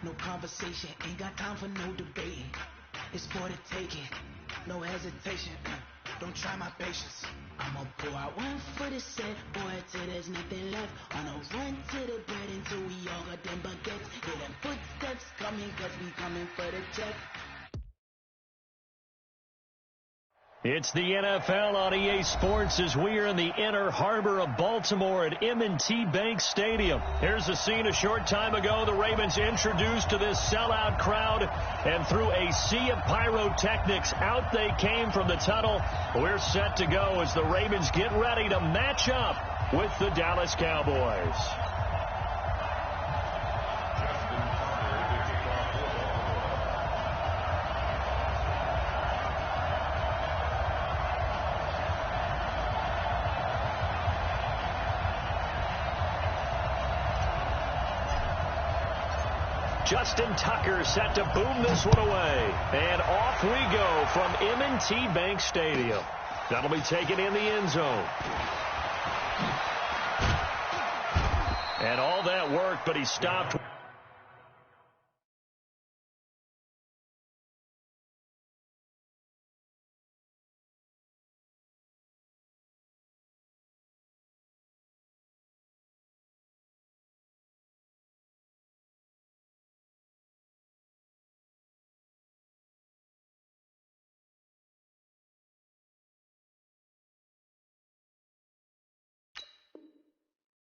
No conversation, ain't got time for no debating. It's for the taking, no hesitation. Don't try my patience. I'ma pour out one for the set, boy, till there's nothing left. On a run to the bread until we all got them baguettes. Hear them footsteps coming, cause we coming for the check. It's the NFL on EA Sports as we are in the inner harbor of Baltimore at M&T Bank Stadium. Here's a scene a short time ago. The Ravens introduced to this sellout crowd, and through a sea of pyrotechnics, out they came from the tunnel. We're set to go as the Ravens get ready to match up with the Dallas Cowboys. Justin Tucker set to boom this one away. And off we go from M&T Bank Stadium. That'll be taken in the end zone. And all that worked, but he stopped.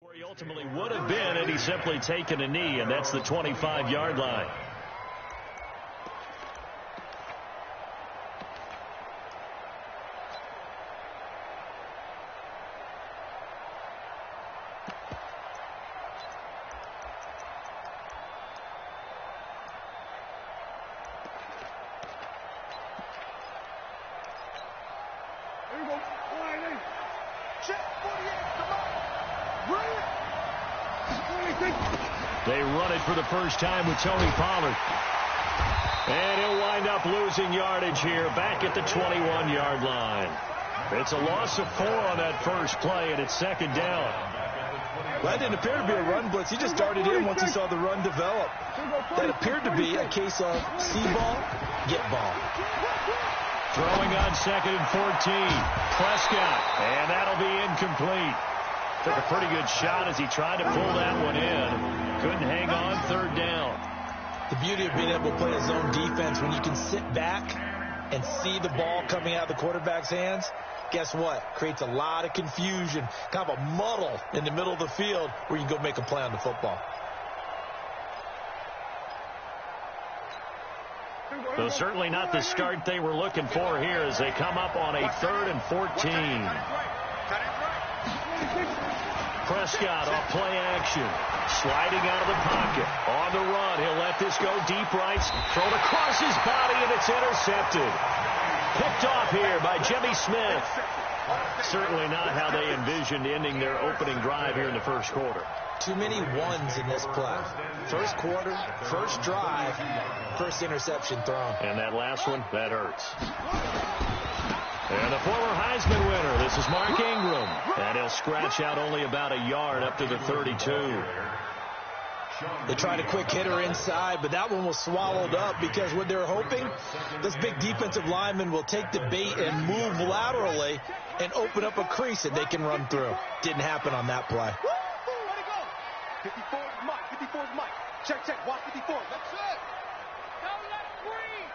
Where he ultimately would have been had he simply taken a knee, and that's the 25-yard line. They run it for the first time with Tony Pollard. And he'll wind up losing yardage here back at the 21-yard line. It's a loss of 4 on that first play, and it's second down. Well, that didn't appear to be a run blitz. He just darted in once he saw the run develop. That appeared to be a case of see ball, get ball. Throwing on 2nd and 14. Prescott, and that'll be incomplete. Took a pretty good shot as he tried to pull that one in. Couldn't hang on, 3rd down. The beauty of being able to play a zone defense when you can sit back and see the ball coming out of the quarterback's hands, guess what? Creates a lot of confusion, kind of a muddle in the middle of the field where you can go make a play on the football. So certainly not the start they were looking for here as they come up on a 3rd and 14. Prescott off play action. Sliding out of the pocket. On the run. He'll let this go deep right. Thrown across his body, and it's intercepted. Picked off here by Jimmy Smith. Certainly not how they envisioned ending their opening drive here in the first quarter. Too many ones in this play. First quarter, first drive, first interception thrown. And that last one, that hurts. And the former Heisman winner, this is Mark Ingram. And he'll scratch out only about a yard up to the 32. They tried a quick hitter inside, but that one was swallowed up because what they're hoping, this big defensive lineman will take the bait and move laterally and open up a crease that they can run through. Didn't happen on that play. 54 is Mike. 54 is Mike. Check, check. Watch 54. That's it. Don't let him breathe.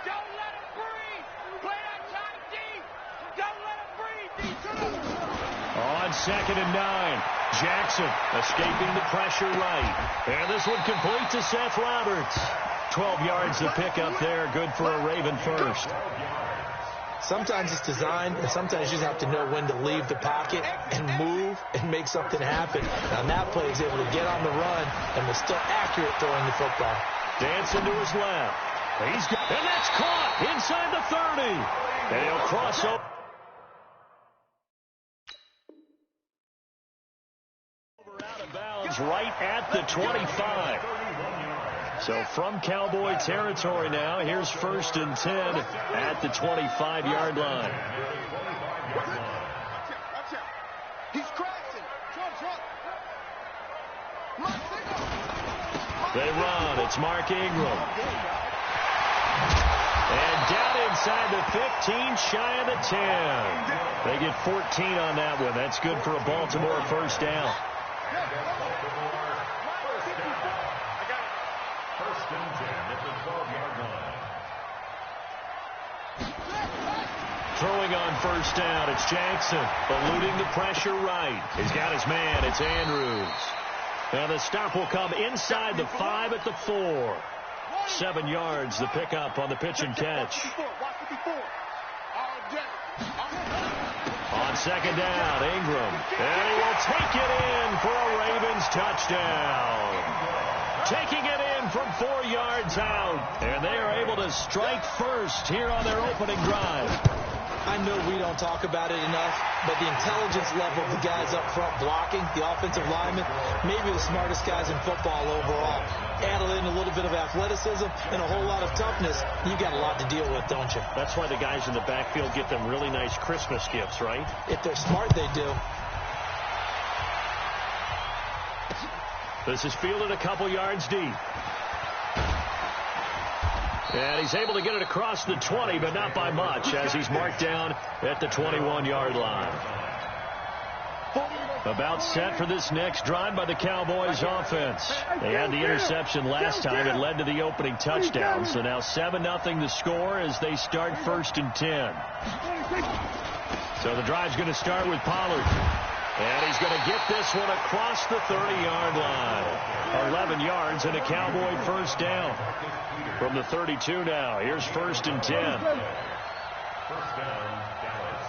Don't let him breathe. Play that tight deep. Don't let him breathe. Deep to the... On 2nd and 9. Jackson escaping the pressure right. And this one complete to Seth Roberts. 12 yards to pick up there. Good for a Raven first. Sometimes it's designed, and sometimes you just have to know when to leave the pocket and move and make something happen. Now, that play is able to get on the run and was still accurate throwing the football. Dancing to his left. And that's caught inside the 30. And he'll cross over. Out of bounds right at the 25. So from Cowboy territory now, here's 1st and 10 at the 25-yard line. He's crashing. They run. It's Mark Ingram. And down inside the 15, shy of the 10. They get 14 on that one. That's good for a Baltimore first down. First and 10 at the 12-yard line. Throwing on first down, it's Jackson, eluding the pressure right. He's got his man, it's Andrews. And the stop will come inside the 5 at the 4. 7 yards, the pickup on the pitch and catch. On second down, Ingram. And he will take it in for a Ravens touchdown. Taking it in from 4 yards out. And they are able to strike first here on their opening drive. I know we don't talk about it enough, but the intelligence level of the guys up front blocking, the offensive linemen, maybe the smartest guys in football overall. Add in a little bit of athleticism and a whole lot of toughness, you got a lot to deal with, don't you? That's why the guys in the backfield get them really nice Christmas gifts, right? If they're smart, they do. This is fielded a couple yards deep. And he's able to get it across the 20, but not by much, as he's marked down at the 21-yard line. About set for this next drive by the Cowboys offense. They had the interception last time. It led to the opening touchdown. So now 7-0 the score as they start first and 10. So the drive's going to start with Pollard. And he's going to get this one across the 30-yard line. 11 yards and a Cowboy first down. From the 32 now. Here's first and 10. First down, Dallas.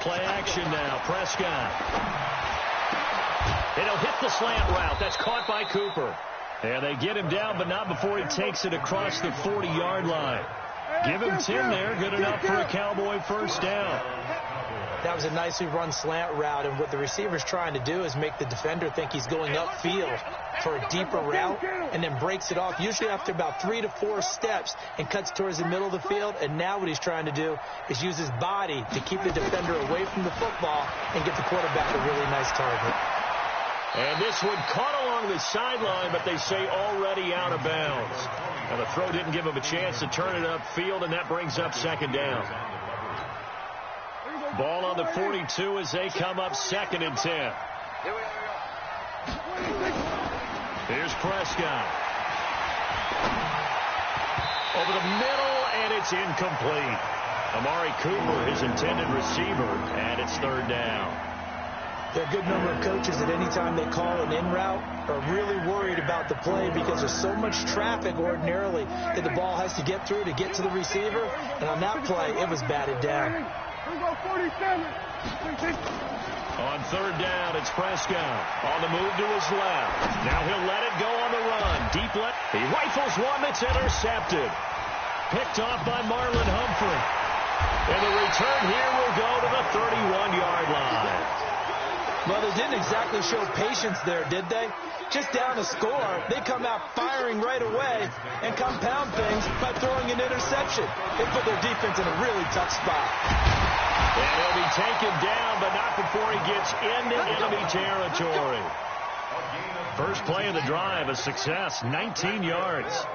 Play action now. Prescott. And he'll hit the slant route. That's caught by Cooper. And they get him down, but not before he takes it across the 40-yard line. Give him 10 there. Good enough for a Cowboy first down. That was a nicely run slant route, and what the receiver's trying to do is make the defender think he's going upfield for a deeper route and then breaks it off, usually after about 3 to 4 steps, and cuts towards the middle of the field. And now what he's trying to do is use his body to keep the defender away from the football and get the quarterback a really nice target. And this one caught along the sideline, but they say already out of bounds. Now the throw didn't give him a chance to turn it upfield, and that brings up second down. Ball on the 42 as they come up second and 10. Here's Prescott. Over the middle, and it's incomplete. Amari Cooper, his intended receiver, and it's third down. There are a good number of coaches that any time they call an in route are really worried about the play because there's so much traffic ordinarily that the ball has to get through to get to the receiver. And on that play, it was batted down. On third down, it's Prescott. On the move to his left. Now he'll let it go on the run. Deep left. He rifles one that's intercepted. Picked off by Marlon Humphrey. And the return here will go to the 31-yard line. Well, they didn't exactly show patience there, did they? Just down a score, they come out firing right away and compound things by throwing an interception. They put their defense in a really tough spot. And he'll be taken down, but not before he gets into enemy territory. First play of the drive, a success, 19 yards.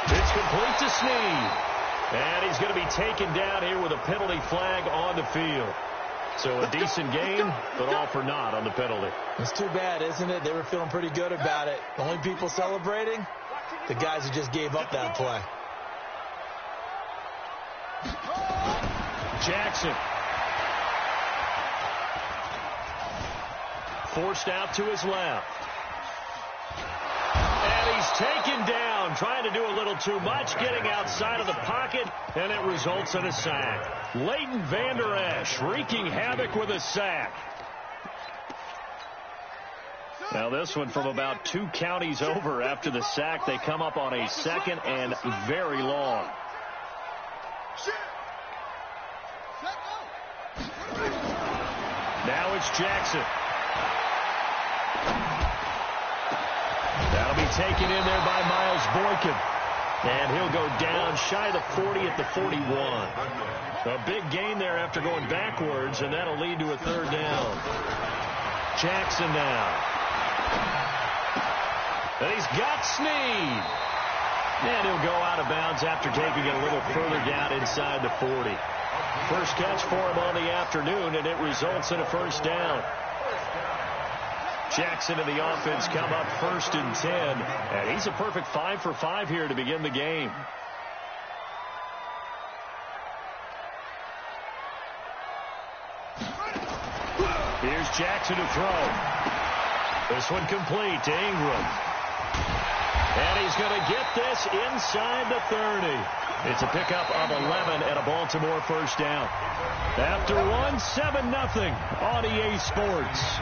It's complete to Snead. And he's going to be taken down here with a penalty flag on the field. So a decent game, but all for naught on the penalty. It's too bad, isn't it? They were feeling pretty good about it. The only people celebrating, the guys who just gave up that play. Jackson. Forced out to his left. And he's taken down, trying to do a little too much, getting outside of the pocket, and it results in a sack. Leighton Vander Esch wreaking havoc with a sack. Now this one from about 2 counties over after the sack. They come up on a second and very long. Now it's Jackson. That'll be taken in there by Miles Boykin. And he'll go down shy of the 40 at the 41. A big gain there after going backwards, and that'll lead to a third down. Jackson now. And he's got Snead. And he'll go out of bounds after taking it a little further down inside the 40. First catch for him on the afternoon, and it results in a first down. Jackson and the offense come up 1st and 10, and he's a perfect 5 for 5 here to begin the game. Here's Jackson to throw. This one complete to Ingram. And he's going to get this inside the 30. It's a pickup of 11 and a Baltimore first down. After one, 7-0 on EA Sports.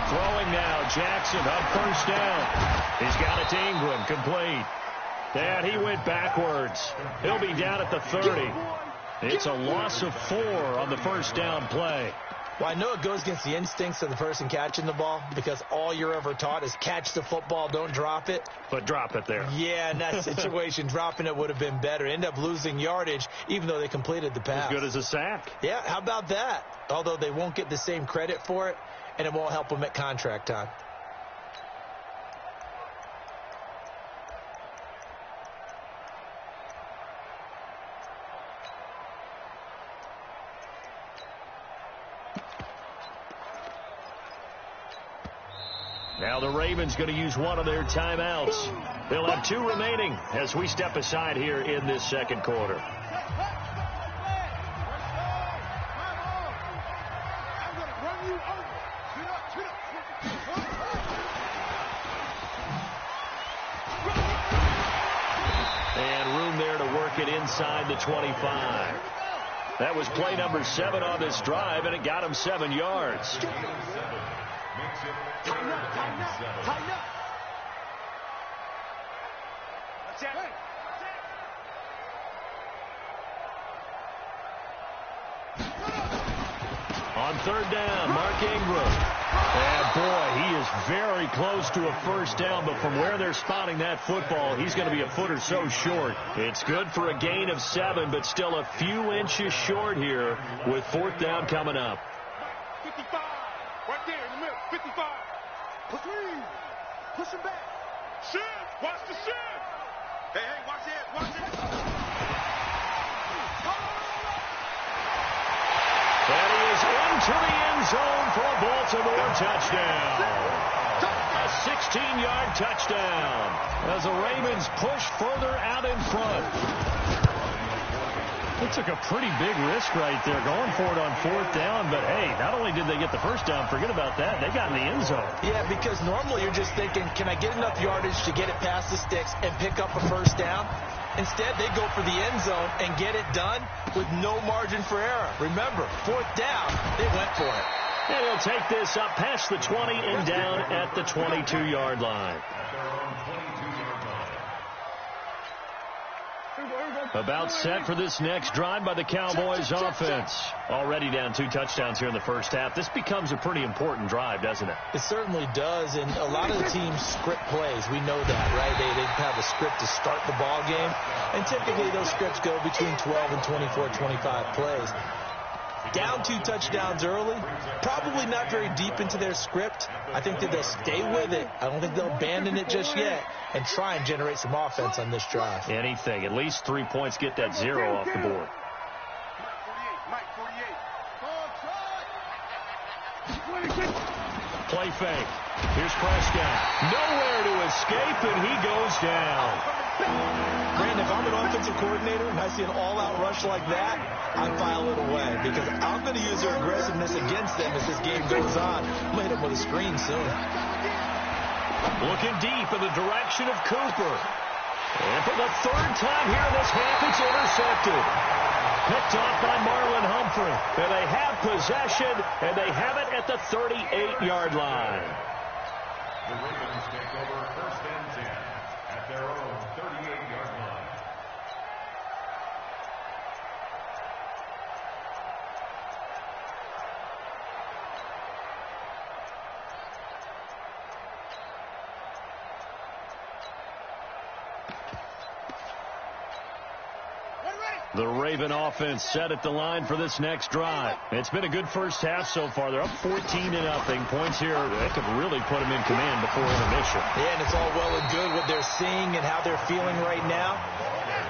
Throwing now, Jackson on first down. He's got it to Ingram, complete. And he went backwards. He'll be down at the 30. It's a loss of 4 on the first down play. Well, I know it goes against the instincts of the person catching the ball because all you're ever taught is catch the football, don't drop it. But drop it there. Yeah, in that situation, dropping it would have been better. End up losing yardage, even though they completed the pass. As good as a sack. Yeah, how about that? Although they won't get the same credit for it, and it won't help them at contract time. Now the Ravens going to use one of their timeouts. They'll have 2 remaining as we step aside here in this second quarter. And room there to work it inside the 25. That was play number 7 on this drive, and it got him 7 yards. Tighten up, tighten up, tighten up. On third down, Mark Ingram. And boy, he is very close to a first down, but from where they're spotting that football, he's going to be a foot or so short. It's good for a gain of 7, but still a few inches short here with 4th down coming up. 55, right there in the middle, 55. Push him back. Shift. Watch the shift. Hey, watch it. Watch it. And he is into the end zone for a Baltimore touchdown. A 16-yard touchdown as the Ravens push further out in front. They took a pretty big risk right there going for it on 4th down, but hey, not only did they get the first down, forget about that, they got in the end zone. Yeah, because normally you're just thinking, can I get enough yardage to get it past the sticks and pick up a first down? Instead, they go for the end zone and get it done with no margin for error. Remember, 4th down, they went for it. And he'll take this up past the 20 and down at the 22-yard line. About set for this next drive by the Cowboys offense. Already down 2 touchdowns here in the first half. This becomes a pretty important drive, doesn't it? It certainly does, and a lot of the teams script plays. We know that, right? They have a script to start the ball game, and typically those scripts go between 12 and 24, 25 plays. Down 2 touchdowns early, probably not very deep into their script. I think that they'll stay with it. I don't think they'll abandon it just yet and try and generate some offense on this drive. Anything. At least 3 points, get that 0 off the board. Play fake. Here's Prescott. Nowhere to escape, and he goes down. Brandon, if I'm an offensive coordinator and I see an all-out rush like that, I file it away because I'm going to use their aggressiveness against them as this game goes on. I'm going to hit them with a screen soon. Looking deep in the direction of Cooper. And for the 3rd time here in this half, it's intercepted. Picked off by Marlon Humphrey. And they have possession, and they have it at the 38-yard line. The Ravens take over 1st and 10 at their own 38-yard line. The Raven offense set at the line for this next drive. It's been a good first half so far. They're up 14-0. Points here, they could really put them in command before intermission. Yeah, and it's all well and good what they're seeing and how they're feeling right now.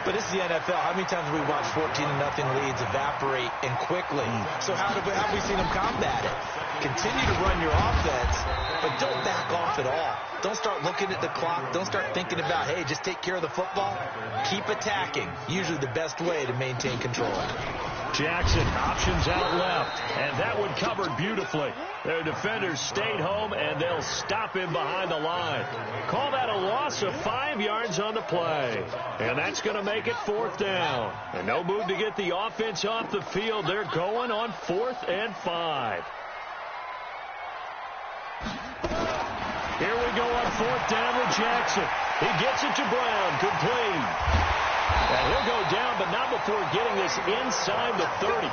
But this is the NFL. How many times have we watched 14-0 leads evaporate and quickly? So how have we seen them combat it? Continue to run your offense, but don't back off at all. Don't start looking at the clock. Don't start thinking about, hey, just take care of the football. Keep attacking. Usually the best way to maintain control. Jackson options out left, and that one covered beautifully. Their defenders stayed home, and they'll stop him behind the line. Call that a loss of 5 yards on the play. And that's going to make it 4th down. And no move to get the offense off the field. They're going on 4th and 5. Here we go on 4th down with Jackson. He gets it to Brown, complete. And he'll go down, but not before getting this inside the 30.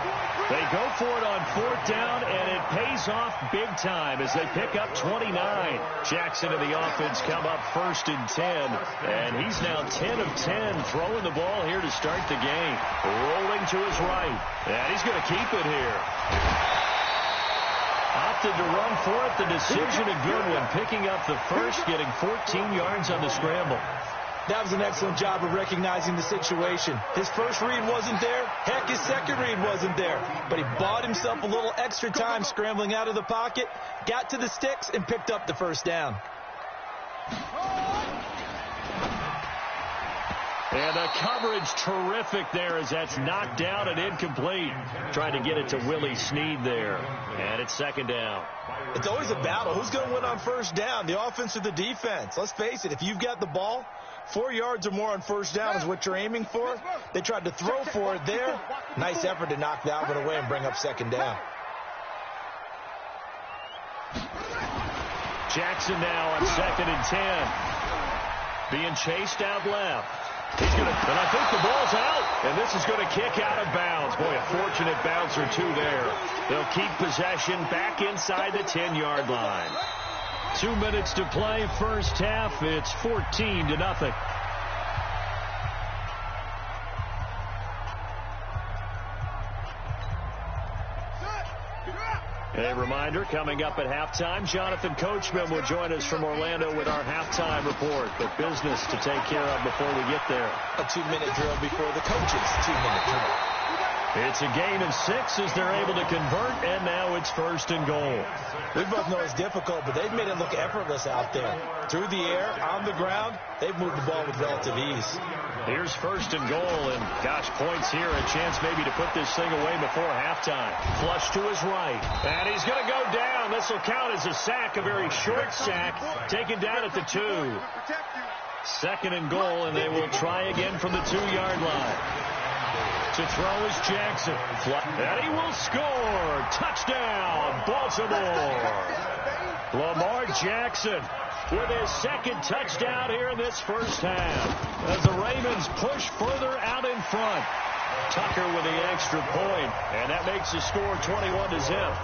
They go for it on 4th down, and it pays off big time as they pick up 29. Jackson and the offense come up 1st and 10, and he's now 10 of 10 throwing the ball here to start the game. Rolling to his right, and he's going to keep it here. Opted to run for it. The decision a good one. Picking up the first, getting 14 yards on the scramble. That was an excellent job of recognizing the situation. His first read wasn't there. Heck, his second read wasn't there. But he bought himself a little extra time scrambling out of the pocket, got to the sticks, and picked up the first down. And the coverage terrific there as that's knocked down and incomplete. Trying to get it to Willie Snead there. And it's 2nd down. It's always a battle. Who's going to win on 1st down, the offense or the defense? Let's face it, if you've got the ball, 4 yards or more on 1st down is what you're aiming for. They tried to throw for it there. Nice effort to knock that one away and bring up 2nd down. Jackson now on 2nd and 10. Being chased out left. He's going to, and I think the ball's out, and this is going to kick out of bounds. Boy, a fortunate bounce or two there. They'll keep possession back inside the 10-yard line. 2 minutes to play, first half. It's 14-0. A reminder, coming up at halftime, Jonathan Coachman will join us from Orlando with our halftime report. But business to take care of before we get there. A 2-minute drill before the coaches' 2-minute drill. It's a gain of 6 as they're able to convert, and now it's 1st and goal. We both know it's difficult, but they've made it look effortless out there. Through the air, on the ground, they've moved the ball with relative ease. Here's 1st and goal, and gosh, points here, a chance maybe to put this thing away before halftime. Flush to his right, and he's going to go down. This will count as a sack, a very short sack, taken down at the 2. 2nd and goal, and they will try again from the 2-yard line. To throw is Jackson. And he will score. Touchdown, Baltimore. Lamar Jackson with his 2nd touchdown here in this first half. As the Ravens push further out in front. Tucker with the extra point, and that makes the score 21-0.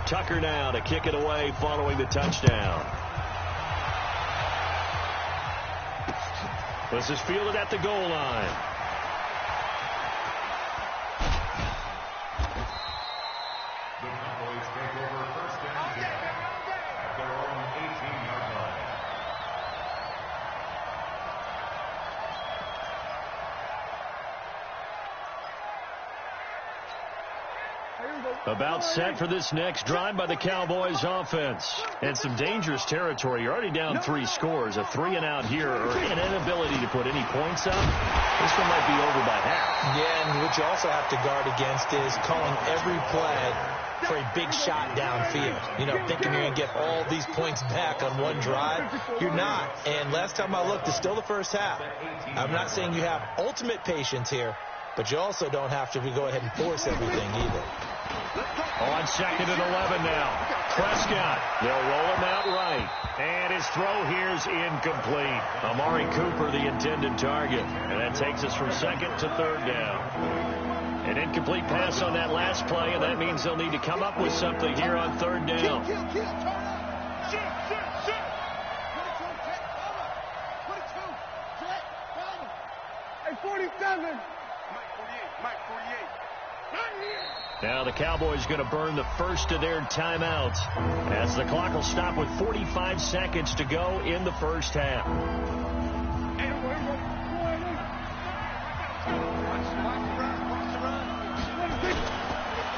Tucker now to kick it away following the touchdown. This is fielded at the goal line. The Cowboys take over 1st and 10 at their own 18-yard line. About set for this next drive by the Cowboys offense. And some dangerous territory. You're already down 3 scores. A 3-and-out here or an inability to put any points up. This one might be over by half. Yeah, and what you also have to guard against is calling every play for a big shot downfield. You know, thinking you're going to get all these points back on one drive. You're not. And last time I looked, it's still the first half. I'm not saying you have ultimate patience here, but you also don't have to go ahead and force everything either. On 2nd and 11 now. Prescott. They'll roll him out right. And his throw here's incomplete. Amari Cooper, the intended target. And that takes us from 2nd to 3rd down. An incomplete pass on that last play, and that means they'll need to come up with something here on 3rd down. Mike 47. Mike 48. Mike 48. Now the Cowboys going to burn the first of their timeouts as the clock will stop with 45 seconds to go in the first half.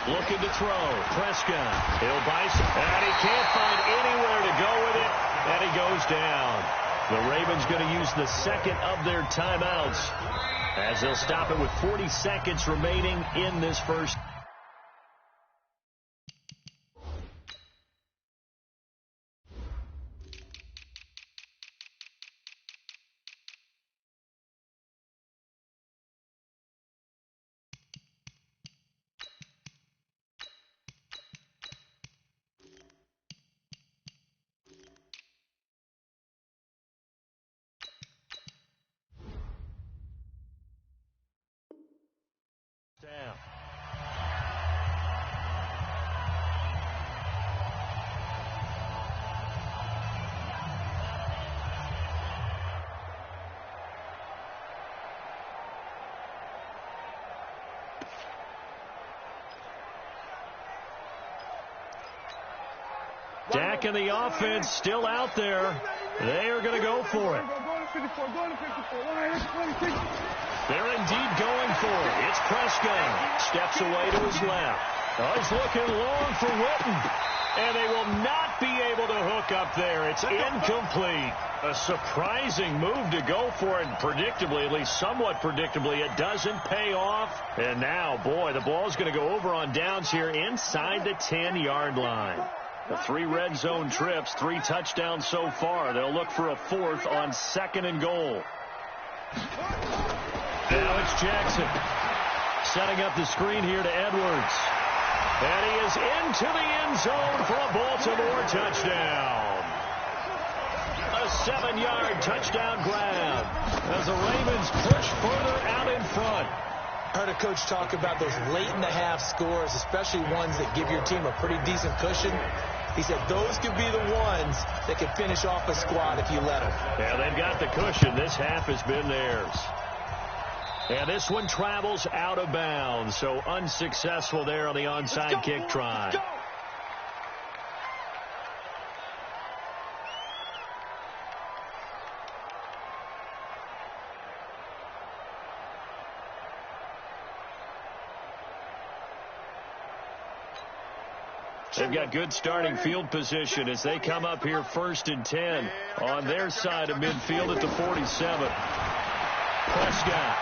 Looking to throw. Prescott. He'll bicep. And he can't find anywhere to go with it. And he goes down. The Ravens going to use the second of their timeouts as they'll stop it with 40 seconds remaining in this first. Dak and the offense still out there. They are going to go for it. They're indeed going for it. It's Prescott. Steps away to his left. Oh, he's looking long for Witten. And they will not be able to hook up there. It's incomplete. A surprising move to go for it. And predictably, at least somewhat predictably, it doesn't pay off. And now, boy, the ball's going to go over on downs here inside the 10-yard line. The 3 red zone trips, 3 touchdowns so far. They'll look for a 4th on 2nd and goal. Now it's Jackson. Setting up the screen here to Edwards. And he is into the end zone for a Baltimore touchdown. A 7-yard touchdown grab as the Ravens push further out in front. I heard a coach talk about those late-in-the-half scores, especially ones that give your team a pretty decent cushion. He said those could be the ones that could finish off a squad if you let them. Yeah, they've got the cushion. This half has been theirs. And this one travels out of bounds, so unsuccessful there on the onside kick try. They've got good starting field position as they come up here 1st and 10 on their side of midfield at the 47. Prescott.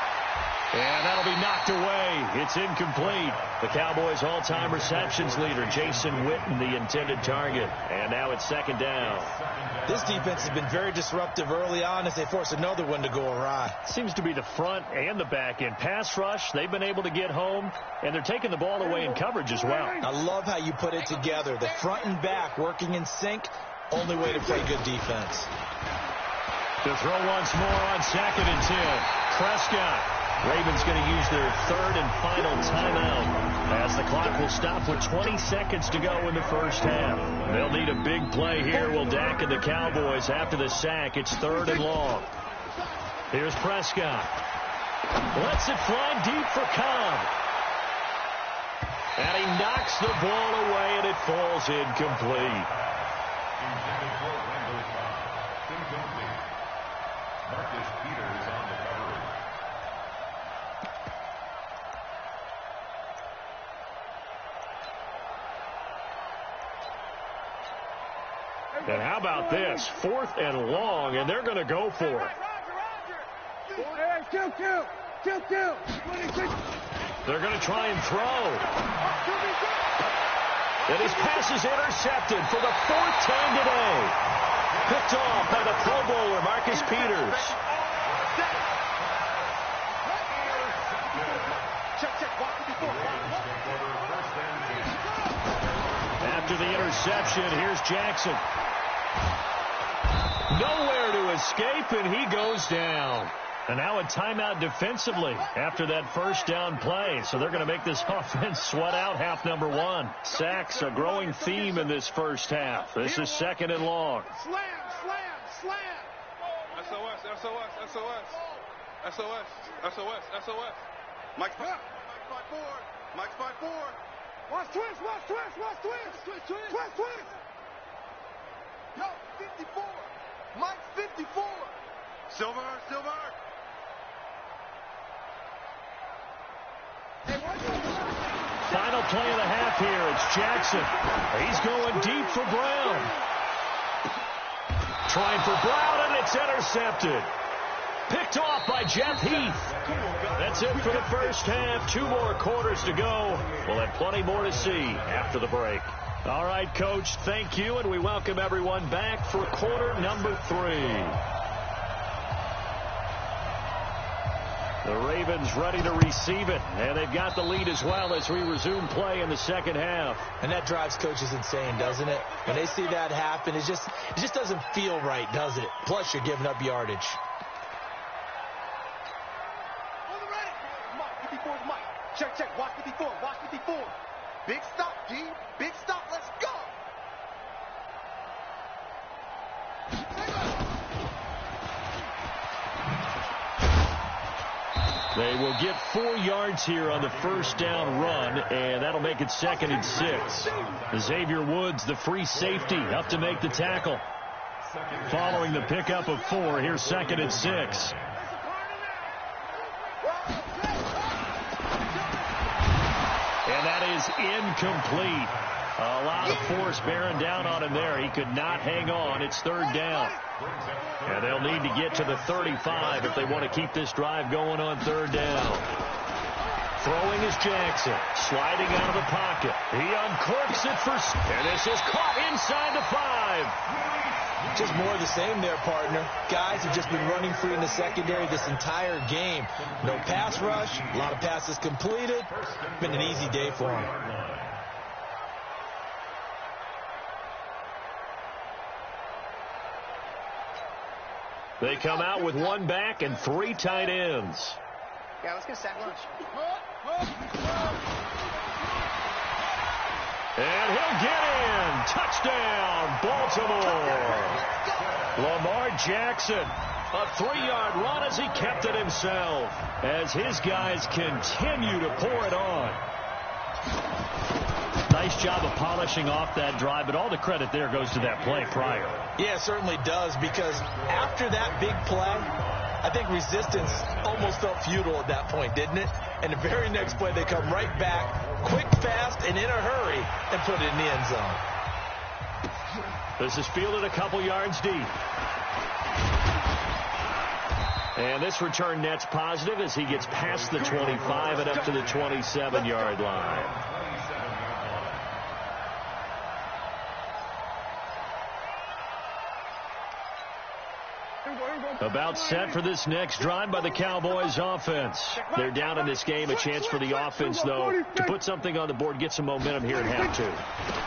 And that'll be knocked away. It's incomplete. The Cowboys' all-time receptions leader, Jason Witten, the intended target. And now it's 2nd down. This defense has been very disruptive early on as they force another one to go awry. Seems to be the front and the back end. Pass rush, they've been able to get home, and they're taking the ball away in coverage as well. I love how you put it together. The front and back working in sync, only way to play good defense. To throw once more on 2nd and 10. Prescott. Ravens going to use their 3rd and final timeout as the clock will stop with 20 seconds to go in the first half. They'll need a big play here. Will Dak and the Cowboys after the sack. It's 3rd and long. Here's Prescott. Lets it fly deep for Cobb. And he knocks the ball away and it falls incomplete. Intended for Randall Cobb. Incomplete. Marcus Peters on the coverage. And how about this? 4th and long, and they're going to go for it. Kill. They're going to try and throw. And his pass is intercepted for the 4th time today. Picked off by the Pro Bowler, Marcus Peters. After the interception, here's Jackson. Nowhere to escape, and he goes down. And now a timeout defensively after that first down play. So they're going to make this offense sweat out half number 1. Sacks, a growing theme in this first half. This is 2nd and long. Slam. SOS. SOS. SOS. SOS. Mike's by 4. Mike's by 4. Watch twist. Watch twist. Watch twist. Twist. Twist. Twist. Yo, 54. Mike's 54. Silver. Final play of the half here. It's Jackson. He's going deep for Brown. Trying for Brown, and it's intercepted. Picked off by Jeff Heath. That's it for the first half. 2 more quarters to go. We'll have plenty more to see after the break. All right, Coach, thank you, and we welcome everyone back for quarter number 3. The Ravens ready to receive it, and they've got the lead as well as we resume play in the second half. And that drives coaches insane, doesn't it? When they see that happen, it just doesn't feel right, does it? Plus, you're giving up yardage. Check. Watch 54. Watch 54. Big stop, G. Big stop. Let's go. They will get 4 yards here on the first down run, and that'll make it 2nd and 6. Xavier Woods, the free safety, up to make the tackle. Following the pickup of 4, here's 2nd and 6. And that is incomplete. A lot of force bearing down on him there. He could not hang on. It's 3rd down. And they'll need to get to the 35 if they want to keep this drive going on 3rd down. Throwing is Jackson. Sliding out of the pocket. He uncorks it and this is caught inside the 5. Just more of the same there, partner. Guys have just been running free in the secondary this entire game. No pass rush. A lot of passes completed. Been an easy day for them. They come out with 1 back and 3 tight ends. Yeah, let's get a sack lunch. And he'll get in. Touchdown, Baltimore. Lamar Jackson, a 3-yard run as he kept it himself, as his guys continue to pour it on. Nice job of polishing off that drive, but all the credit there goes to that play prior. Yeah, it certainly does, because after that big play, I think resistance almost felt futile at that point, didn't it? And the very next play, they come right back, quick, fast, and in a hurry, and put it in the end zone. This is fielded a couple yards deep. And this return net's positive as he gets past the 25 and up to the 27-yard line. About set for this next drive by the Cowboys offense. They're down in this game. A chance for the offense, though, to put something on the board, get some momentum here in half 2.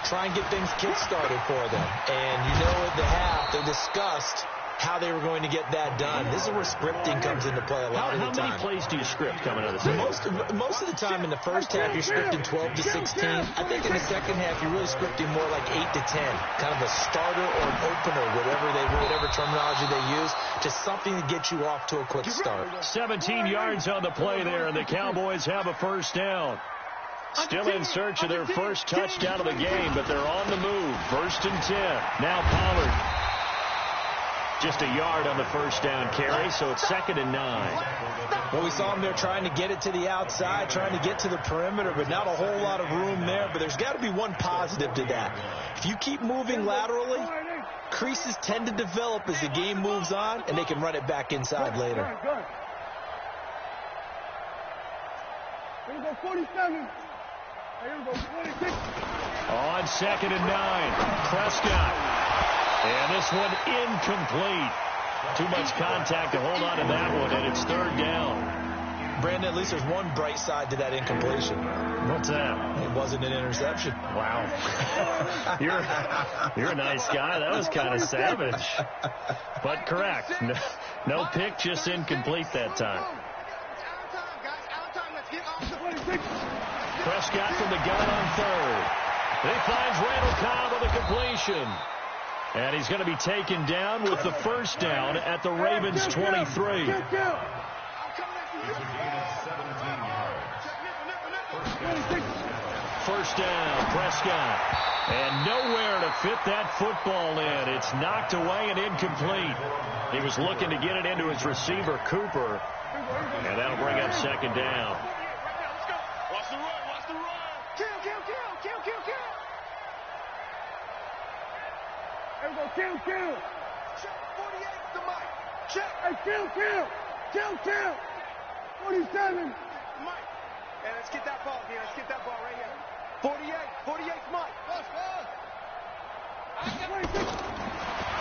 Try and get things kick-started for them. And you know at the half, they discussed how they were going to get that done. This is where scripting comes into play a lot of the time. How many plays do you script coming out of this? Most of the time in the first half, you're scripting 12 to 16. I think in the second half, you're really scripting more like 8 to 10. Kind of a starter or an opener, whatever terminology they use, just something to get you off to a quick start. 17 yards on the play there, and the Cowboys have a first down. Still in search of their first touchdown of the game, but they're on the move. 1st and 10. Now Pollard. Just a yard on the first down carry, so it's 2nd and 9. Well, we saw him there trying to get it to the outside, trying to get to the perimeter, but not a whole lot of room there. But there's got to be one positive to that. If you keep moving laterally, creases tend to develop as the game moves on, and they can run it back inside later. Here we go, 47. Here we go, 46. On 2nd and 9, Prescott. And this one incomplete. Too much contact to hold on to that one, and it's 3rd down. Brandon, at least there's one bright side to that incompletion. What's that? It wasn't an interception. Wow. You're a nice guy. That was kind of savage. But correct. No pick, just incomplete that time. Prescott from the gun on 3rd. He finds Randall Cobb on the completion. And he's going to be taken down with the first down at the Ravens 23. It's a gain of 17 yards. First down, Prescott. And nowhere to fit that football in. It's knocked away and incomplete. He was looking to get it into his receiver, Cooper. And that'll bring up second down. Watch the run, watch the run. Kill. There we go, kill. Check 48 to Mike. Check. Hey, kill. 47. Mike. Hey, let's get that ball here. Let's get that ball right here. 48's Mike.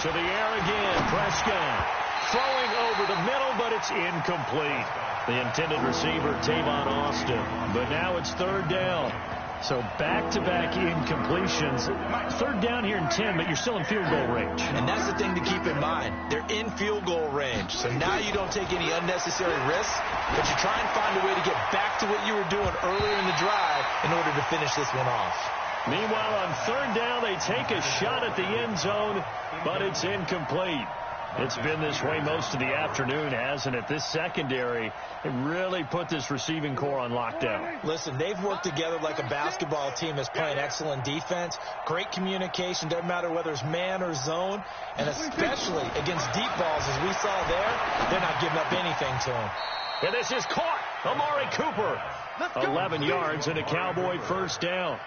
To the air again, Prescott. Throwing over the middle, but it's incomplete. The intended receiver, Tavon Austin. But now it's third down. So back-to-back incompletions. Third down here in 10, but you're still in field goal range. And that's the thing to keep in mind. They're in field goal range. So now you don't take any unnecessary risks, but you try and find a way to get back to what you were doing earlier in the drive in order to finish this one off. Meanwhile, on third down, they take a shot at the end zone, but it's incomplete. It's been this way most of the afternoon, hasn't it? This secondary, it really put this receiving core on lockdown. Listen, they've worked together like a basketball team that's playing excellent defense. Great communication, doesn't matter whether it's man or zone. And especially against deep balls, as we saw there, they're not giving up anything to them. And this is caught. Amari Cooper, 11 yards and a Cowboy first down.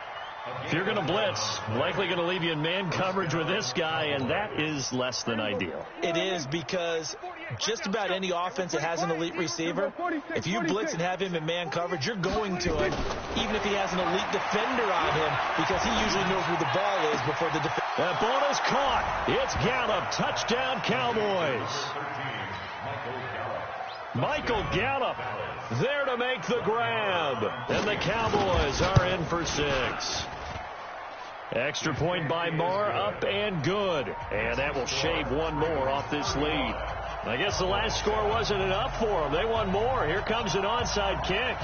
If you're going to blitz, likely going to leave you in man coverage with this guy, and that is less than ideal. It is, because just about any offense that has an elite receiver, if you blitz and have him in man coverage, you're going to him, even if he has an elite defender on him, because he usually knows where the ball is before the defender. That ball is caught. It's Gallup. Touchdown, Cowboys. Michael Gallup there to make the grab. And the Cowboys are in for 6. Extra point by Marr, up and good. And that will shave one more off this lead. I guess the last score wasn't enough for them. They won more. Here comes an onside kick.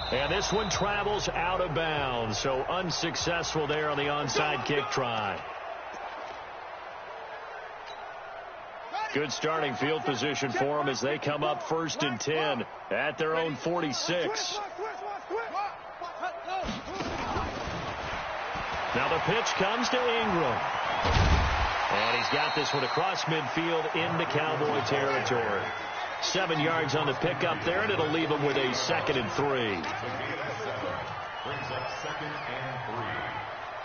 And this one travels out of bounds, so unsuccessful there on the onside kick try. Good starting field position for them as they come up 1st and 10 at their own 46. Now the pitch comes to Ingram. And he's got this one across midfield into Cowboy territory. 7 yards on the pickup there, and it'll leave him with a 2nd and 3. Brings up 2nd and 3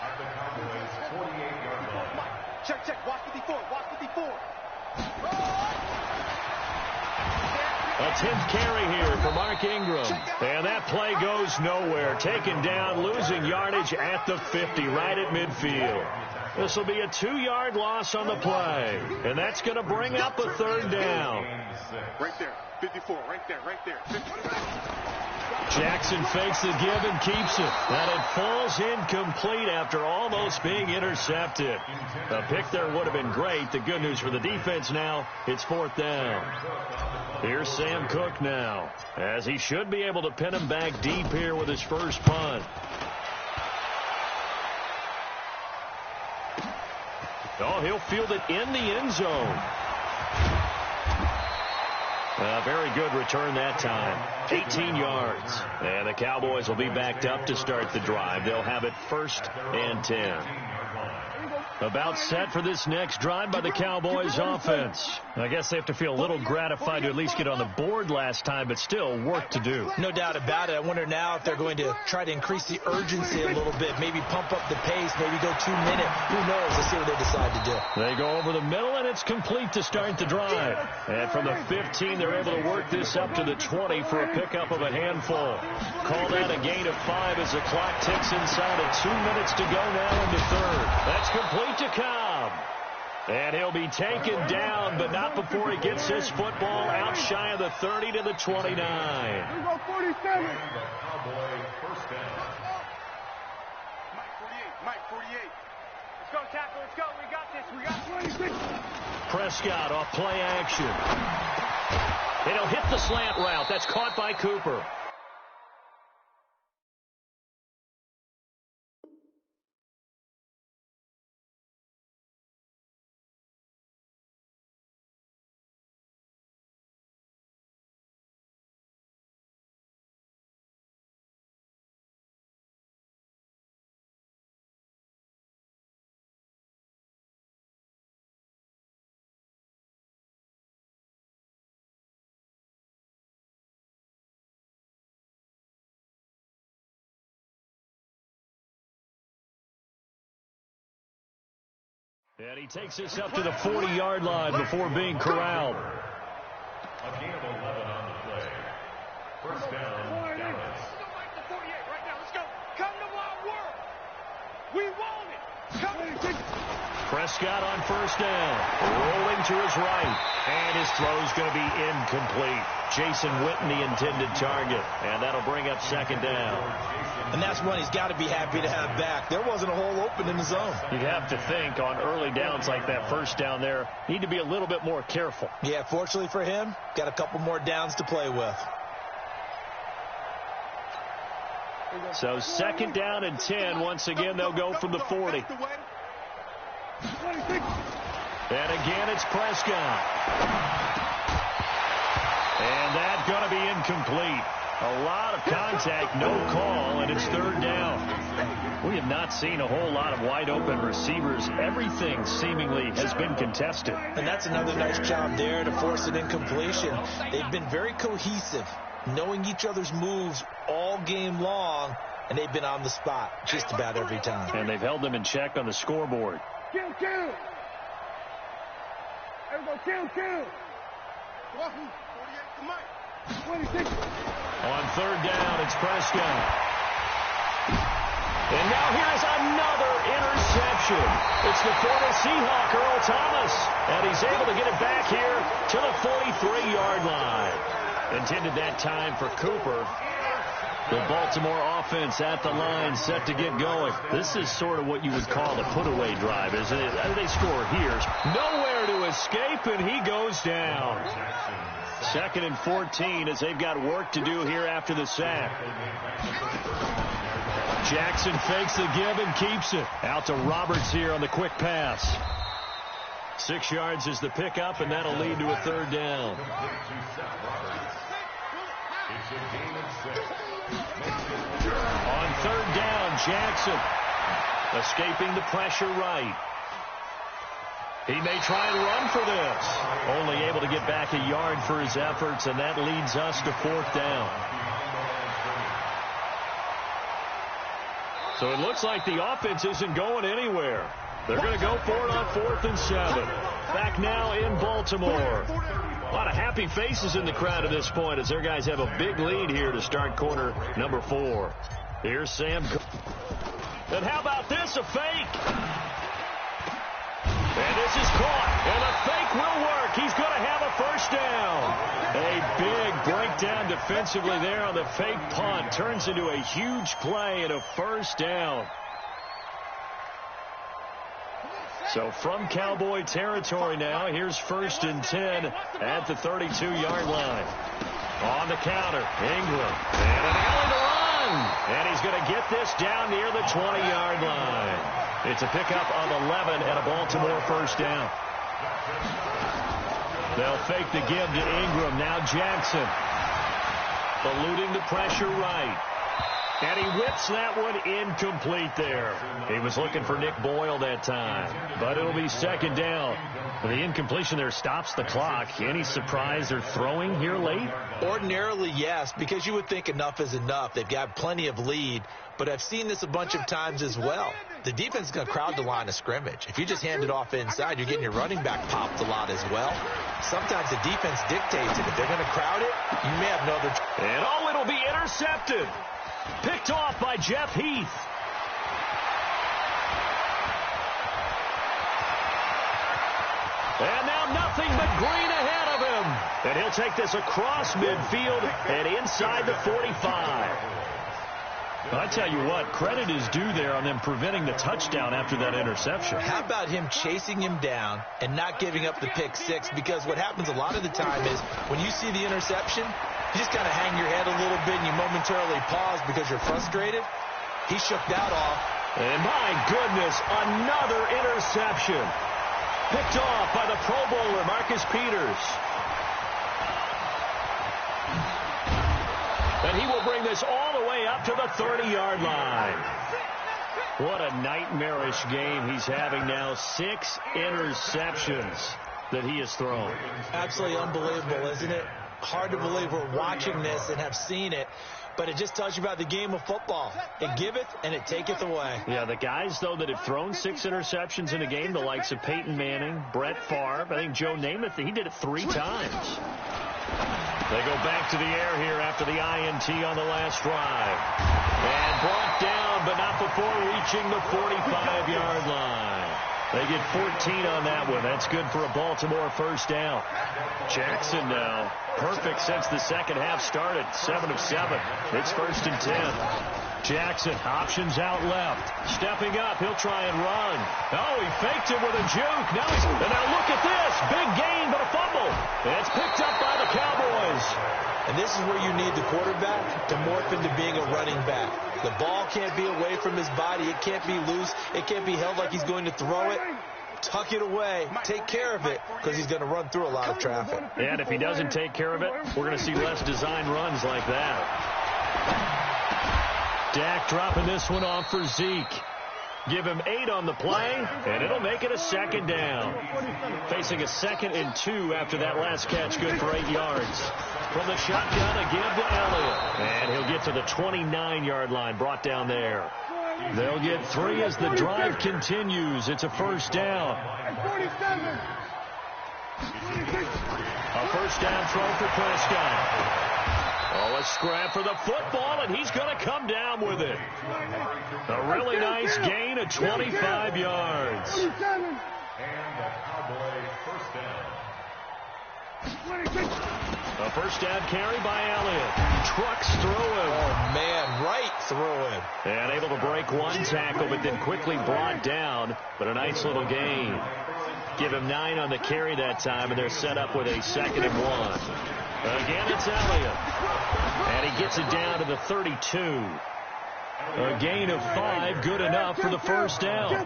at the Cowboys' 48-yard line. Check. Watch 54. A 10th carry here for Mark Ingram. And that play goes nowhere. Taken down, losing yardage at the 50, right at midfield. This will be a 2-yard loss on the play. And that's going to bring up a 3rd down. Right there. 54. Right there. 54. Jackson fakes the give and keeps it. And it falls incomplete after almost being intercepted. A pick there would have been great. The good news for the defense now, it's 4th down. Here's Sam Cook now, as he should be able to pin him back deep here with his first punt. Oh, he'll field it in the end zone. A very good return that time. 18 yards. And the Cowboys will be backed up to start the drive. They'll have it 1st and 10. About set for this next drive by the Cowboys offense. I guess they have to feel a little gratified to at least get on the board last time, but still work to do. No doubt about it. I wonder now if they're going to try to increase the urgency a little bit, maybe pump up the pace, maybe go 2 minute. Who knows? Let's see what they decide to do. They go over the middle, and it's complete to start the drive. And from the 15, they're able to work this up to the 20 for a pickup of a handful. Call that a gain of 5 as the clock ticks inside of 2 minutes to go now into 3rd. That's complete to Cobb. And he'll be taken down, but not before he gets his football out shy of the 30 to the 29. We go 47. Cowboy first down. Mike 48. Let's go, tackle. Let's go. We got this. We got 26. Prescott off play action. And he'll hit the slant route. That's caught by Cooper. And he takes this up to the 40-yard line before being corralled. A gain of 11 on the play. First down, Dallas. Right now, let's go. Come to my world. We want it. Come. Prescott on first down, rolling to his right, and his throw's going to be incomplete. Jason Witten, the intended target, and that'll bring up second down. And that's one he's got to be happy to have back. There wasn't a hole open in the zone. You'd have to think on early downs like that first down there, need to be a little bit more careful. Yeah, fortunately for him, got a couple more downs to play with. So second down and 10. Once again, they'll go from the 40. And again, it's Prescott. And that's going to be incomplete. A lot of contact, no call, and it's third down. We have not seen a whole lot of wide-open receivers. Everything seemingly has been contested. And that's another nice job there to force an incompletion. They've been very cohesive, knowing each other's moves all game long, and they've been on the spot just about every time. And they've held them in check on the scoreboard. Kill. Everybody kill. 26. On third down, it's Prescott. And now here's another interception. It's the former Seahawk, Earl Thomas. And he's able to get it back here to the 43-yard line. Intended that time for Cooper. The Baltimore offense at the line, set to get going. This is sort of what you would call a put-away drive, isn't it? They score here. Nowhere to escape, and he goes down. Second and 14 as they've got work to do here after the sack. Jackson fakes the give and keeps it. Out to Roberts here on the quick pass. 6 yards is the pickup, and that'll lead to a third down. On third down, Jackson escaping the pressure right. He may try and run for this. Only able to get back a yard for his efforts, and that leads us to fourth down. So it looks like the offense isn't going anywhere. They're going to go for it on 4th and 7. Back now in Baltimore. A lot of happy faces in the crowd at this point as their guys have a big lead here to start quarter number 4. Here's Sam. And how about this? A fake. And this is caught. And the fake will work. He's going to have a first down. A big breakdown defensively there on the fake punt. Turns into a huge play and a first down. So from Cowboy territory now, here's 1st and 10 at the 32-yard line. On the counter, Ingram. And an alley to run. And he's going to get this down near the 20-yard line. It's a pickup of 11 and a Baltimore first down. They'll fake the give to Ingram. Now Jackson. Eluding the pressure right. And he whips that one incomplete there. He was looking for Nick Boyle that time. But it'll be second down. The incompletion there stops the clock. Any surprise they're throwing here late? Ordinarily, yes, because you would think enough is enough. They've got plenty of lead. But I've seen this a bunch of times as well. The defense is going to crowd the line of scrimmage. If you just hand it off inside, you're getting your running back popped a lot as well. Sometimes the defense dictates it. If they're going to crowd it, you may have no other. And oh, it'll be intercepted. Picked off by Jeff Heath. And now nothing but green ahead of him. And he'll take this across midfield and inside the 45. I tell you what, credit is due there on them preventing the touchdown after that interception. How about him chasing him down and not giving up the pick six? Because what happens a lot of the time is when you see the interception, you just kind of hang your head a little bit and you momentarily pause because you're frustrated. He shook that off. And my goodness, another interception. Picked off by the Pro Bowler, Marcus Peters. And he will bring this all the way up to the 30-yard line. What a nightmarish game he's having now. 6 interceptions that he has thrown. Absolutely unbelievable, isn't it? Hard to believe we're watching this and have seen it. but it just tells you about the game of football. It giveth and it taketh away. Yeah, the guys, though, that have thrown 6 interceptions in a game, the likes of Peyton Manning, Brett Favre, I think Joe Namath, he did it 3 times. They go back to the air here after the INT on the last drive. And brought down, but not before reaching the 45-yard line. They get 14 on that one. That's good for a Baltimore first down. Jackson now perfect since the second half started. 7 of 7. It's 1st and 10. Jackson options out left. Stepping up. He'll try and run. Oh, he faked it with a juke. Now look at this. Big gain, but a fumble. It's picked up by the Cowboys. And this is where you need the quarterback to morph into being a running back. The ball can't be away from his body. It can't be loose. It can't be held like he's going to throw it. Tuck it away. Take care of it, because he's going to run through a lot of traffic. And if he doesn't take care of it, we're going to see less design runs like that. Dak dropping this one off for Zeke. Give him 8 on the play, and it'll make it a 2nd down. Facing a 2nd and 2 after that last catch, good for 8 yards. From the shotgun, a give to Elliott. And he'll get to the 29-yard line, brought down there. They'll get 3 as the drive continues. It's a first down. A first down throw for Prescott. Oh, a scrap for the football, and he's going to come down with it. A really nice gain of 25 yards. And the Cowboy first down. A first down carry by Elliott. Trucks through him. Oh, man, right through him. And able to break one tackle, but then quickly brought down. But a nice little gain. Give him 9 on the carry that time, and they're set up with a 2nd and 1. Again, it's Elliott. And he gets it down to the 32. A gain of 5, good enough for the first down.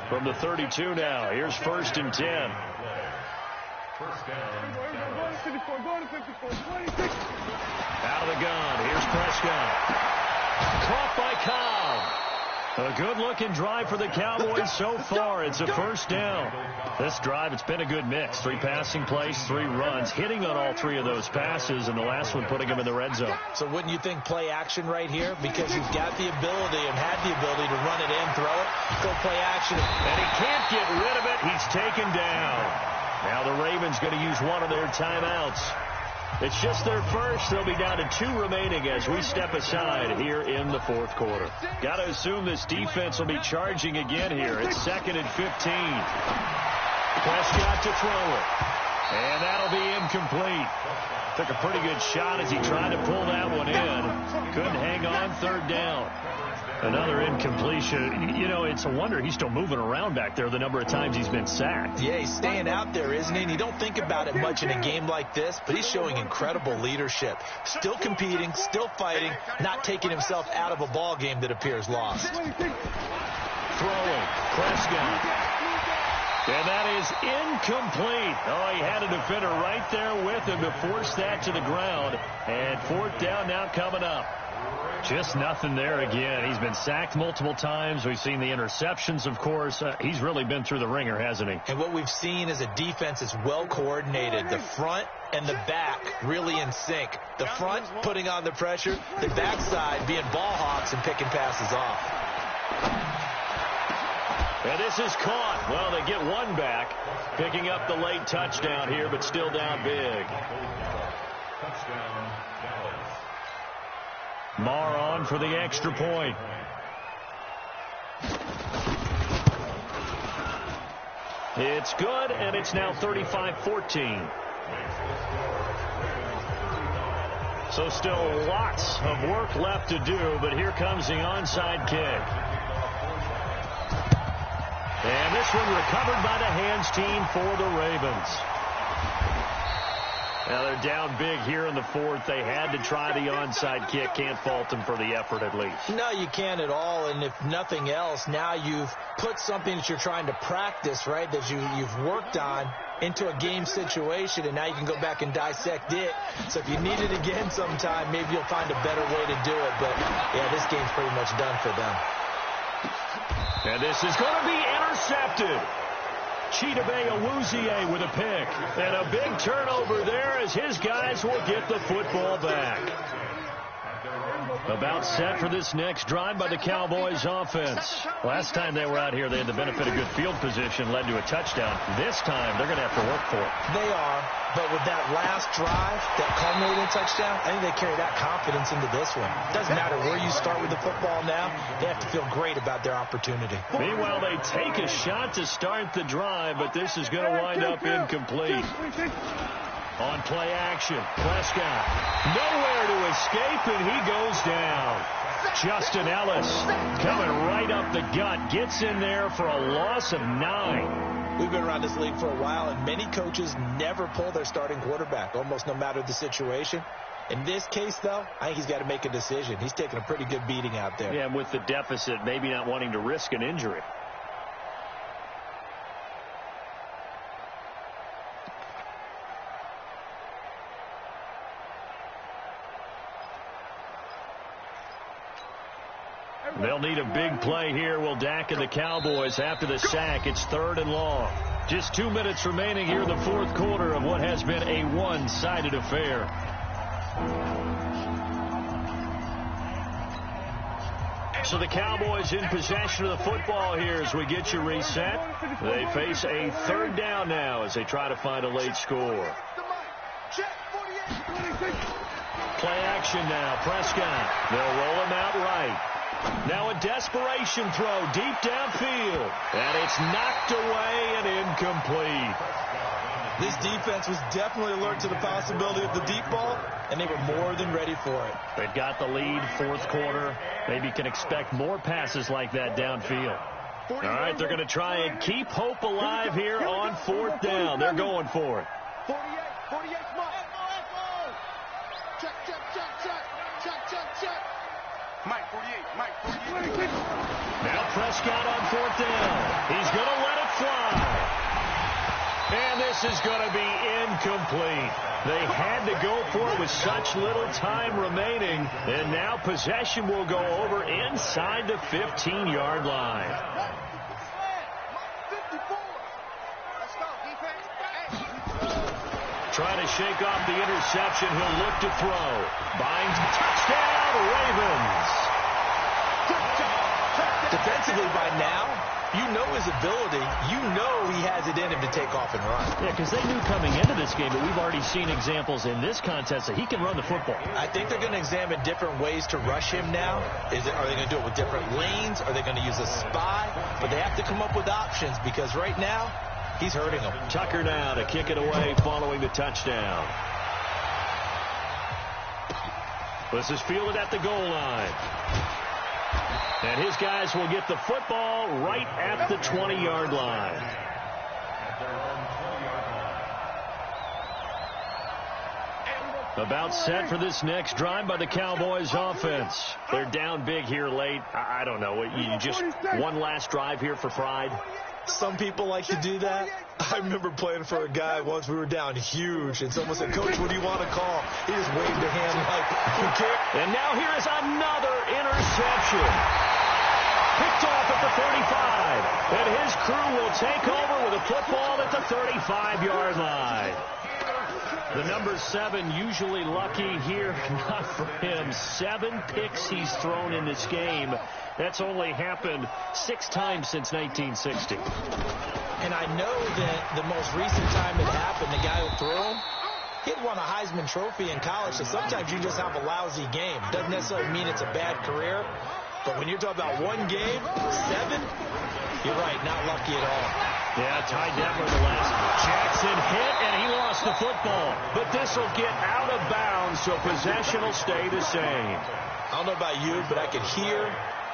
From the 32 now, here's 1st and 10. First down. Out of the gun, here's Prescott. Caught by Cobb. A good-looking drive for the Cowboys so far. It's a first down. This drive, it's been a good mix. 3 passing plays, 3 runs, hitting on all 3 of those passes, and the last one putting him in the red zone. So wouldn't you think play action right here? Because you've got the ability and had the ability to run it in, throw it, go play action. And he can't get rid of it. He's taken down. Now the Ravens going to use one of their timeouts. It's just their first. They'll be down to 2 remaining as we step aside here in the 4th quarter. Got to assume this defense will be charging again here. It's 2nd and 15. Prescott to throw it. And that'll be incomplete. Took a pretty good shot as he tried to pull that one in. Couldn't hang on, 3rd down. Another incompletion. You know, it's a wonder he's still moving around back there the number of times he's been sacked. Yeah, he's staying out there, isn't he? And you don't think about it much in a game like this, but he's showing incredible leadership. Still competing, still fighting, not taking himself out of a ball game that appears lost. Throwing. Prescott. And that is incomplete. Oh, he had a defender right there with him to force that to the ground. And 4th down now coming up. Just nothing there again. He's been sacked multiple times. We've seen the interceptions, of course. He's really been through the ringer, hasn't he? And what we've seen is a defense that's well coordinated. The front and the back really in sync. The front putting on the pressure. The backside being ball hawks and picking passes off. And this is caught. Well, they get one back. Picking up the late touchdown here, but still down big. Touchdown, Dallas. Marr on for the extra point. It's good, and it's now 35-14. So still lots of work left to do, but here comes the onside kick. And this one recovered by the hands team for the Ravens. Now they're down big here in the 4th. They had to try the onside kick. Can't fault them for the effort at least. No, you can't at all. And if nothing else, now you've put something that you're trying to practice, right, that you've worked on into a game situation, and now you can go back and dissect it. So if you need it again sometime, maybe you'll find a better way to do it. But, yeah, this game's pretty much done for them. And this is going to be intercepted. Chidobe Awuzie with a pick. And a big turnover there as his guys will get the football back. About set for this next drive by the Cowboys offense. Last time they were out here, they had the benefit of good field position, led to a touchdown. This time, they're going to have to work for it. They are, but with that last drive that culminated in a touchdown, I think they carry that confidence into this one. It doesn't matter where you start with the football now. They have to feel great about their opportunity. Meanwhile, they take a shot to start the drive, but this is going to wind up incomplete. On play action, Prescott nowhere to escape, and he goes down. Justin Ellis coming right up the gut, gets in there for a loss of 9. We've been around this league for a while, and many coaches never pull their starting quarterback, almost no matter the situation. In this case, though, I think he's got to make a decision. He's taking a pretty good beating out there. Yeah, and with the deficit, maybe not wanting to risk an injury. They'll need a big play here. Will Dak and the Cowboys after the sack. It's 3rd and long. Just 2 minutes remaining here in the 4th quarter of what has been a one-sided affair. So the Cowboys in possession of the football here as we get you reset. They face a 3rd down now as they try to find a late score. Play action now. Prescott. They'll roll him out right. Now a desperation throw deep downfield. And it's knocked away and incomplete. This defense was definitely alert to the possibility of the deep ball, and they were more than ready for it. They've got the lead, 4th quarter. Maybe can expect more passes like that downfield. All right, they're going to try and keep hope alive here on 4th down. They're going for it. 48, Mike. Check. Mike, 48. Now Prescott on 4th down. He's going to let it fly. And this is going to be incomplete. They had to go for it with such little time remaining. And now possession will go over inside the 15-yard line. 54. Let's go, defense. Trying to shake off the interception. He'll look to throw. Binds. Touchdown, Ravens. Defensively by now, you know his ability. You know he has it in him to take off and run. Yeah, because they knew coming into this game, but we've already seen examples in this contest that he can run the football. I think they're going to examine different ways to rush him now. Are they going to do it with different lanes? Are they going to use a spy? But they have to come up with options because right now, he's hurting them. Tucker now to kick it away following the touchdown. This is fielded at the goal line. And his guys will get the football right at the 20-yard line. About set for this next drive by the Cowboys offense. They're down big here late. I don't know. You just one last drive here for pride. Some people like to do that. I remember playing for a guy once. We were down huge, and someone said, "Coach, what do you want to call?" He just waved a hand like, "Who cares?" And now here is another interception. Picked off at the 35. And his crew will take over with a football at the 35-yard line. The number 7 usually lucky here. Not for him. 7 picks he's thrown in this game. That's only happened 6 times since 1960. And I know that the most recent time it happened, the guy who threw him, he had won a Heisman Trophy in college, so sometimes you just have a lousy game. Doesn't necessarily mean it's a bad career, but when you're talking about one game, 7, you're right, not lucky at all. Yeah, Ty Detmer the last. Jackson hit, and he lost the football. But this will get out of bounds, so possession will stay the same. I don't know about you, but I could hear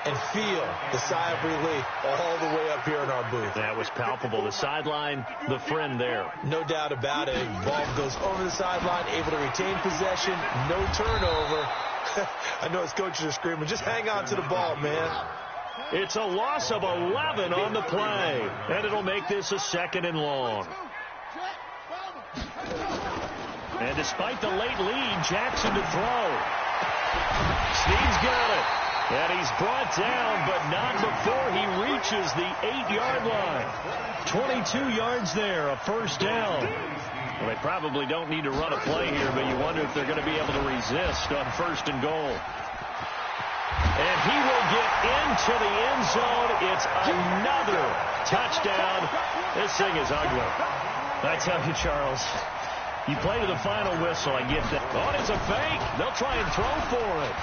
and feel the sigh of relief all the way up here in our booth. That was palpable. The sideline, the friend there. No doubt about it. Ball goes over the sideline, able to retain possession, no turnover. I know his coaches are screaming, just hang on to the ball, man. It's a loss of 11 on the play, and it'll make this a 2nd and long. And despite the late lead, Jackson to throw. Snead's got it. And he's brought down, but not before he reaches the 8-yard line. 22 yards there, a 1st down. Well, they probably don't need to run a play here, but you wonder if they're going to be able to resist on 1st and goal. And he will get into the end zone. It's another touchdown. This thing is ugly. I tell you, Charles, you play to the final whistle. I get that. Oh, it's a fake. They'll try and throw for it.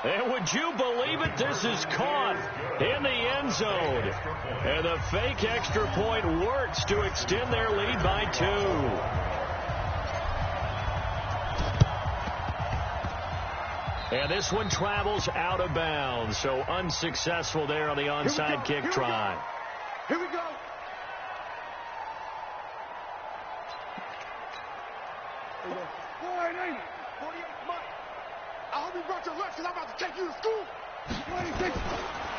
And would you believe it? This is caught in the end zone. And the fake extra point works to extend their lead by 2. And this one travels out of bounds. So unsuccessful there on the onside kick try. Here we go. Here we go. 480. 48 months. I hope you brought your lunch because I'm about to take you to school. 26.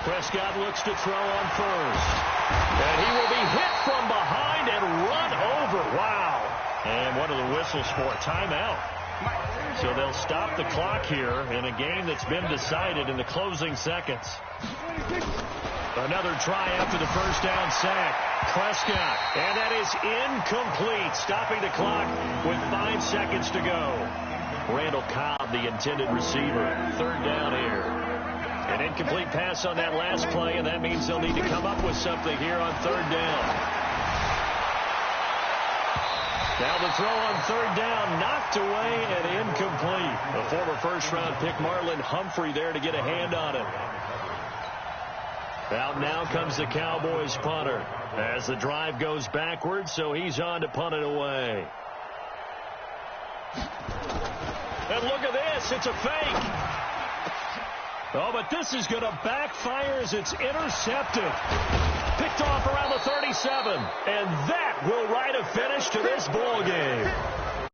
Prescott looks to throw on first. And he will be hit from behind and run over. Wow. And what are the whistles for? Timeout. So they'll stop the clock here in a game that's been decided in the closing seconds. 26. Another try after the first down sack. Prescott. And that is incomplete. Stopping the clock with 5 seconds to go. Randall Cobb, the intended receiver. 3rd down here. An incomplete pass on that last play, and that means they'll need to come up with something here on 3rd down. Now the throw on 3rd down, knocked away and incomplete. A former first-round pick, Marlon Humphrey, there to get a hand on it. Out now comes the Cowboys punter as the drive goes backwards, so he's on to punt it away. And look at this. It's a fake. Oh, but this is going to backfire as it's intercepted. Picked off around the 37. And that will write a finish to this ball game.